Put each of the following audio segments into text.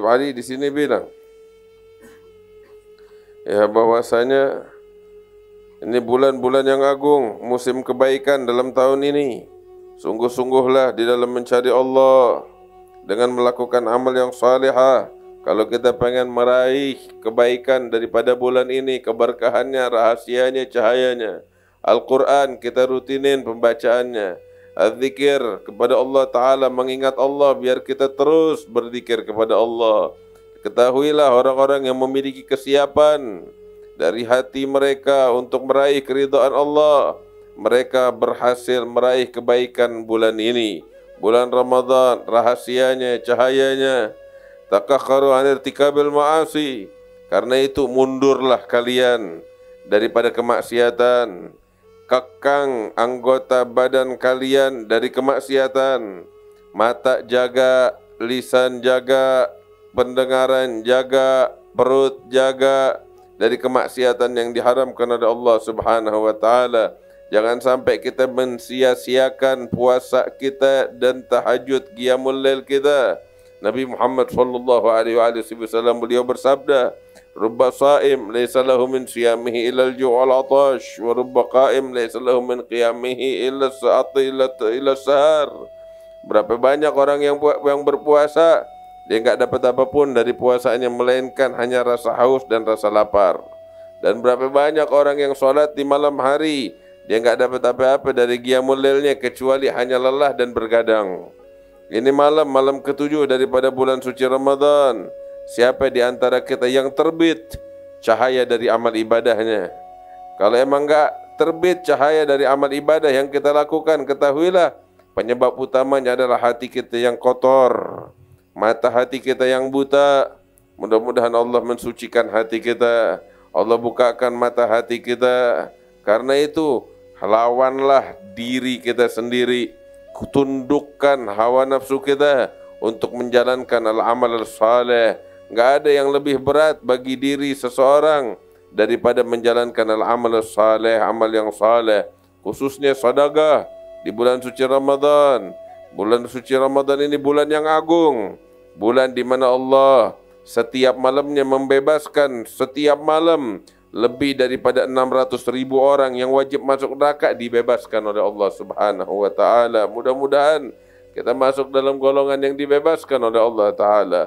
Habib Ali di sini bilang, ya bahwasanya ini bulan-bulan yang agung, musim kebaikan dalam tahun ini. Sungguh-sungguhlah di dalam mencari Allah dengan melakukan amal yang salihah. Kalau kita pengen meraih kebaikan daripada bulan ini, keberkahannya, rahasianya, cahayanya. Al-Quran kita rutinin pembacaannya. Az-zikir kepada Allah Ta'ala, mengingat Allah biar kita terus berzikir kepada Allah. Ketahuilah orang-orang yang memiliki kesiapan dari hati mereka untuk meraih keridhaan Allah, mereka berhasil meraih kebaikan bulan ini. Bulan Ramadan, rahasianya, cahayanya. Takakharu an irtikabil ma'asi. Karena itu mundurlah kalian daripada kemaksiatan. Kekang anggota badan kalian dari kemaksiatan. Mata jaga, lisan jaga, pendengaran jaga, perut jaga dari kemaksiatan yang diharamkan oleh Allah Subhanahu wa taala. Jangan sampai kita mensia-siakan puasa kita dan tahajud qiyamul lail kita. Nabi Muhammad sallallahu alaihi wasallam beliau bersabda, "Rubba sha'im laysa lahu min siyamihi illa al-ju' wal 'atash, wa rubba qa'im laysa lahu min qiyamihi illa as-sa'ati ila sahar." Berapa banyak orang yang berpuasa, dia enggak dapat apapun dari puasanya melainkan hanya rasa haus dan rasa lapar. Dan berapa banyak orang yang sholat di malam hari, dia enggak dapat apa-apa dari qiyamul lailnya kecuali hanya lelah dan bergadang. Ini malam ketujuh daripada bulan suci Ramadan. Siapa di antara kita yang terbit cahaya dari amal ibadahnya? Kalau emang enggak terbit cahaya dari amal ibadah yang kita lakukan, ketahuilah penyebab utamanya adalah hati kita yang kotor, mata hati kita yang buta. Mudah-mudahan Allah mensucikan hati kita, Allah bukakan mata hati kita. Karena itu lawanlah diri kita sendiri, tundukkan hawa nafsu kita untuk menjalankan al-amal saleh. Enggak ada yang lebih berat bagi diri seseorang daripada menjalankan al-amal saleh, amal yang saleh, khususnya sedekah di bulan suci Ramadan. Bulan suci Ramadan ini bulan yang agung, bulan di mana Allah setiap malamnya membebaskan setiap malam lebih daripada 600.000 orang yang wajib masuk neraka dibebaskan oleh Allah Subhanahu wa taala. Mudah-mudahan kita masuk dalam golongan yang dibebaskan oleh Allah taala.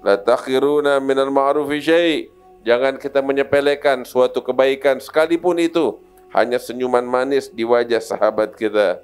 La takhiruna minal ma'rufi syai'. Jangan kita menyepelekan suatu kebaikan sekalipun itu hanya senyuman manis di wajah sahabat kita.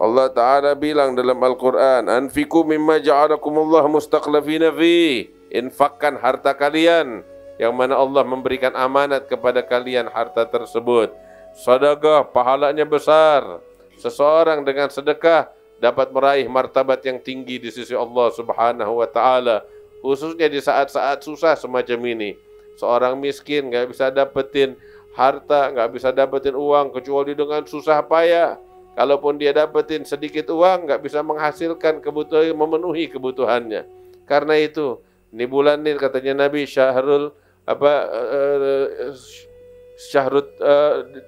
Allah Ta'ala bilang dalam Al-Quran, "Anfiku mimma ja'alakumullah mustaqlafina fi." Infakkan harta kalian yang mana Allah memberikan amanat kepada kalian harta tersebut. Sedekah pahalanya besar. Seseorang dengan sedekah dapat meraih martabat yang tinggi di sisi Allah Subhanahu wa taala, khususnya di saat-saat susah semacam ini. Seorang miskin enggak bisa dapetin harta, enggak bisa dapetin uang kecuali dengan susah payah. Kalaupun dia dapetin sedikit uang, enggak bisa menghasilkan kebutuhan, memenuhi kebutuhannya. Karena itu, ini bulan ini katanya Nabi syahrul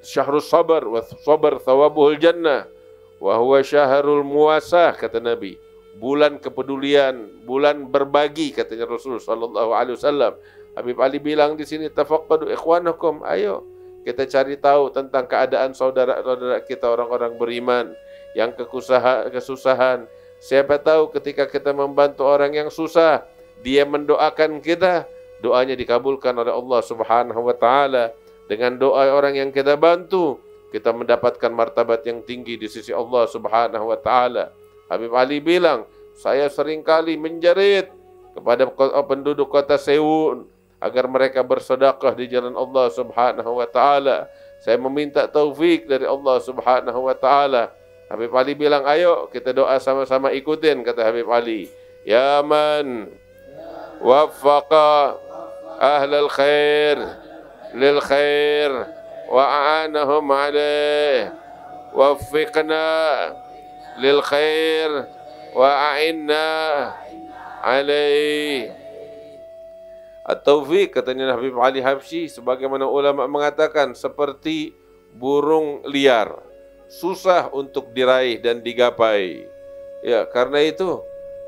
syahrus sabar wa sabar thawabuhul jannah wa huwa syahrul muwasah, kata Nabi. Bulan kepedulian, bulan berbagi, katanya Rasul sallallahu alaihi wasallam. Habib Ali bilang di sini, tafaqqadu ikhwanakum, ayo kita cari tahu tentang keadaan saudara-saudara kita orang-orang beriman yang kesusahan. Siapa tahu ketika kita membantu orang yang susah, dia mendoakan kita, doanya dikabulkan oleh Allah Subhanahu wa taala. Dengan doa orang yang kita bantu, kita mendapatkan martabat yang tinggi di sisi Allah Subhanahu wa taala. Habib Ali bilang, saya seringkali menjerit kepada penduduk kota Sewun agar mereka bersedekah di jalan Allah Subhanahu wa taala. Saya meminta taufik dari Allah Subhanahu wa taala. Habib Ali bilang, ayo kita doa sama-sama, ikutin kata Habib Ali. Ya man waffaqa ahlal khair lil khair wa a'anahum alaih, waffiqna lil khair wa a'inna alaih. At-taufiq, katanya Habib Ali Habsyi, sebagaimana ulama mengatakan, seperti burung liar, susah untuk diraih dan digapai. Ya, karena itu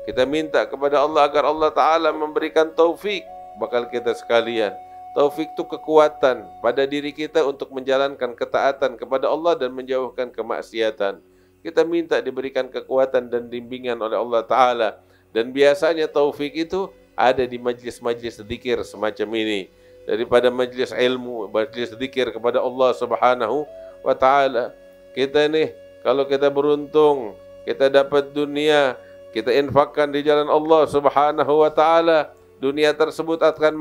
Kita minta kepada Allah agar Allah Ta'ala memberikan taufik bakal kita sekalian. Taufik itu kekuatan pada diri kita untuk menjalankan ketaatan kepada Allah dan menjauhkan kemaksiatan. Kita minta diberikan kekuatan dan bimbingan oleh Allah Ta'ala. Dan biasanya taufik itu ada di majlis-majlis zikir semacam ini. Daripada majlis ilmu, majlis zikir kepada Allah Subhanahu wa Ta'ala. Kita nih, kalau kita beruntung, kita dapat dunia, kita infakkan di jalan Allah Subhanahu wa Ta'ala, dunia tersebut akan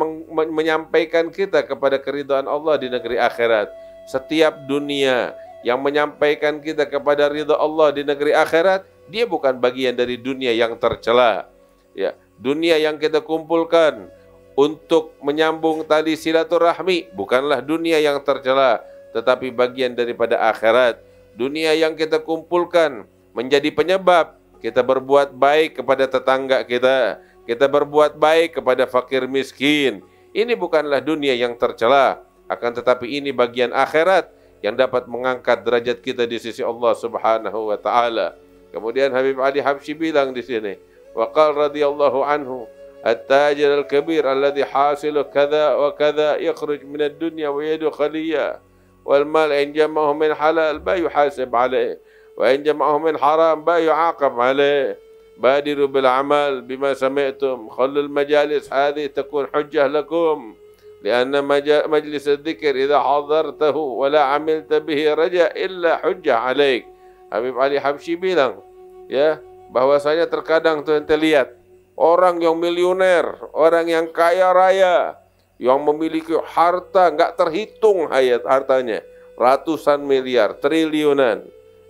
menyampaikan kita kepada keridhaan Allah di negeri akhirat. Setiap dunia yang menyampaikan kita kepada ridha Allah di negeri akhirat, dia bukan bagian dari dunia yang tercela. Ya, dunia yang kita kumpulkan untuk menyambung tali silaturahmi bukanlah dunia yang tercela, tetapi bagian daripada akhirat. Dunia yang kita kumpulkan menjadi penyebab kita berbuat baik kepada tetangga kita, kita berbuat baik kepada fakir miskin. Ini bukanlah dunia yang tercela, akan tetapi ini bagian akhirat yang dapat mengangkat derajat kita di sisi Allah Subhanahu wa Ta'ala. Kemudian Habib Ali Habsyi bilang di sini, wa qala radhiyallahu anhu, at-tajir al-kabir alladhi hasilu kadha wa kadha yakhruj min ad-dunya wa yadkhaliya wal mal in jama'ahu min halal ba yuhasib alayh wa in jama'ahu min haram ba yu'aqab alayh. Badiru bil amal bima sami'tum khallul majalis hadhihi takun hujjah lakum lianna majlis al-dhikr idha hadartahu wa la amilta bihi raja illa hujjah alaik. Habib Ali Habsyi bilang, ya, bahwasanya terkadang tuh ente lihat orang yang miliuner, orang yang kaya raya, yang memiliki harta nggak terhitung hartanya, ratusan miliar, triliunan.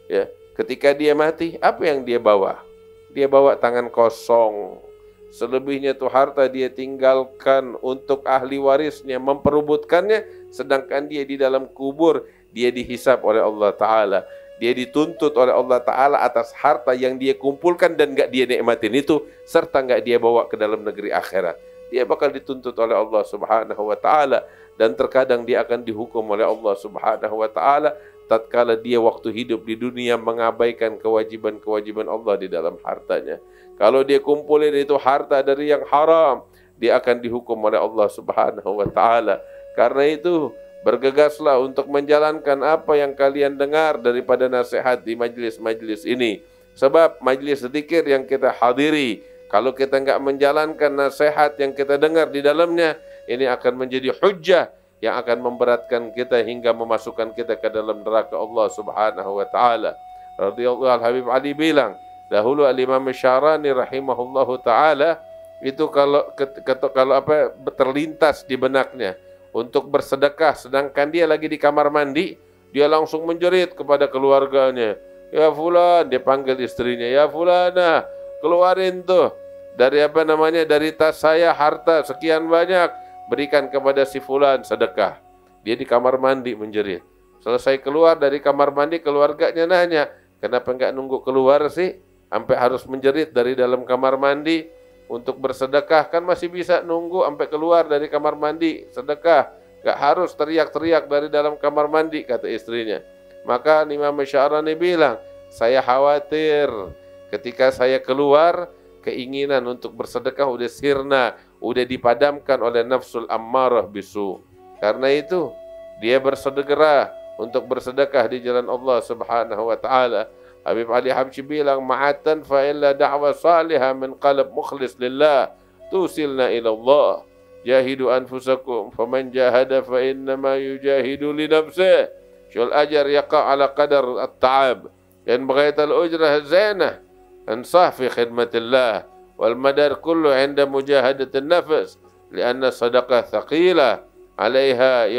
Ya, ketika dia mati, apa yang dia bawa? Dia bawa tangan kosong. Selebihnya tuh harta dia tinggalkan untuk ahli warisnya memperebutkannya, sedangkan dia di dalam kubur dia dihisap oleh Allah Ta'ala. Dia dituntut oleh Allah Ta'ala atas harta yang dia kumpulkan dan gak dia nikmatin itu, serta gak dia bawa ke dalam negeri akhirat. Dia bakal dituntut oleh Allah Subhanahu wa Ta'ala, dan terkadang dia akan dihukum oleh Allah Subhanahu wa Ta'ala tatkala dia waktu hidup di dunia mengabaikan kewajiban-kewajiban Allah di dalam hartanya. Kalau dia kumpulin itu harta dari yang haram, dia akan dihukum oleh Allah Subhanahu wa Ta'ala. Karena itu bergegaslah untuk menjalankan apa yang kalian dengar daripada nasihat di majlis-majlis ini. Sebab majlis zikir yang kita hadiri, kalau kita enggak menjalankan nasihat yang kita dengar di dalamnya, ini akan menjadi hujjah yang akan memberatkan kita hingga memasukkan kita ke dalam neraka Allah Subhanahu wa Ta'ala. Radhiyallahu al-Habib Ali bilang, dahulu al-Imam Syarani rahimahullahu ta'ala, itu kalau terlintas di benaknya untuk bersedekah, sedangkan dia lagi di kamar mandi, dia langsung menjerit kepada keluarganya, ya fulan, dia panggil istrinya, ya fulana, keluarin tuh dari dari tas saya harta sekian banyak, berikan kepada si fulan sedekah. Dia di kamar mandi menjerit. Selesai keluar dari kamar mandi, keluarganya nanya, kenapa enggak nunggu keluar sih sampai harus menjerit dari dalam kamar mandi untuk bersedekah? Kan masih bisa nunggu sampai keluar dari kamar mandi sedekah, enggak harus teriak-teriak dari dalam kamar mandi, kata istrinya. Maka Imam Syarani bilang, saya khawatir ketika saya keluar, keinginan untuk bersedekah udah sirna, udah dipadamkan oleh nafsul ammarah bisu. Karena itu dia bersegera untuk bersedekah di jalan Allah Subhanahu wa Ta'ala. Habib Ali Habsyi bilang, ma'atan fa illa da'wa salihah min qalb mukhlis lillah tusilna ila Allah. Jahidu anfusakum faman jahada fa innama yujahidu li nafsihi. Syul ajar yaqa ala qadar at-ta'ab. In baghaital ujrah zainah انصح في خدمة الله والمدار كله عند مجاهدة النفس لأن الصدقة ثقيلة عليها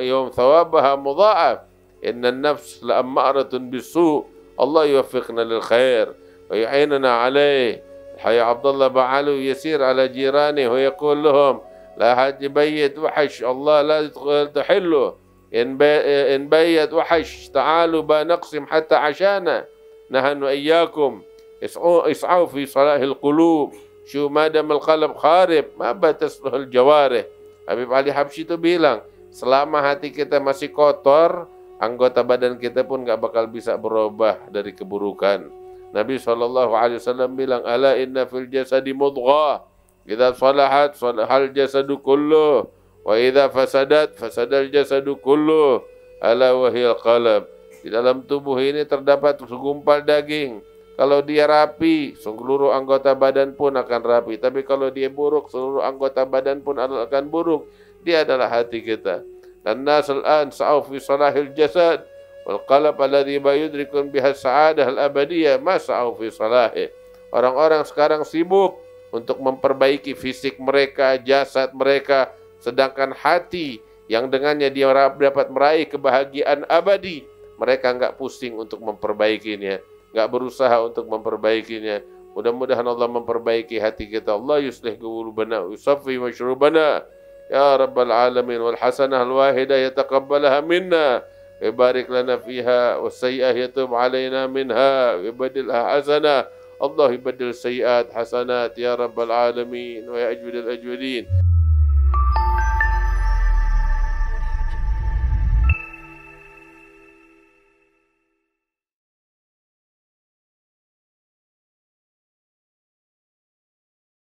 يوم ثوابها مضاعف إن النفس لأمارة بالسوء الله يوفقنا للخير ويعيننا عليه. الحي عبد الله بعلو يسير على جيرانه ويقول لهم لا حد بيت وحش الله لا تحله إن بيت وحش تعالوا بنقسم حتى عشانا نحن إياكم اسعوا في صلاح القلوب شو ما دام القلب خارب ما بتصلح الجوارح. Habib Ali Habsyi itu bilang, selama hati kita masih kotor, anggota badan kita pun gak bakal bisa berubah dari keburukan. Nabi SAW bilang, ala inna fil jasadi mudghah, idza salahat salahal jasadu kulluh, wa idza fasadat fasadal jasadu kulluh, ala wahiyal qalb. Di dalam tubuh ini terdapat segumpal daging. Kalau dia rapi, seluruh anggota badan pun akan rapi. Tapi kalau dia buruk, seluruh anggota badan pun akan buruk. Dia adalah hati kita. Dan nas al-an sa'u fi salahil jasad, wal qalb alladhi yudrikun biha sa'adah al-abadiyah ma sa'u fi salahi. Orang-orang sekarang sibuk untuk memperbaiki fisik mereka, jasad mereka, sedangkan hati yang dengannya dia dapat meraih kebahagiaan abadi, mereka enggak pusing untuk memperbaikinya, enggak berusaha untuk memperbaikinya. Mudah-mudahan Allah memperbaiki hati kita. Allah yuslih qulubana wa yusaffi mashrubana ya rabbal alamin, wal hasanah al wahidah yataqabbalaha minna wa barik lana fiha, was sayyi'ah yatub alaina minha wa badilha hasanah. Allah yubaddil sayyi'at hasanat ya rabbal alamin wa ya ajwadal ajwadin.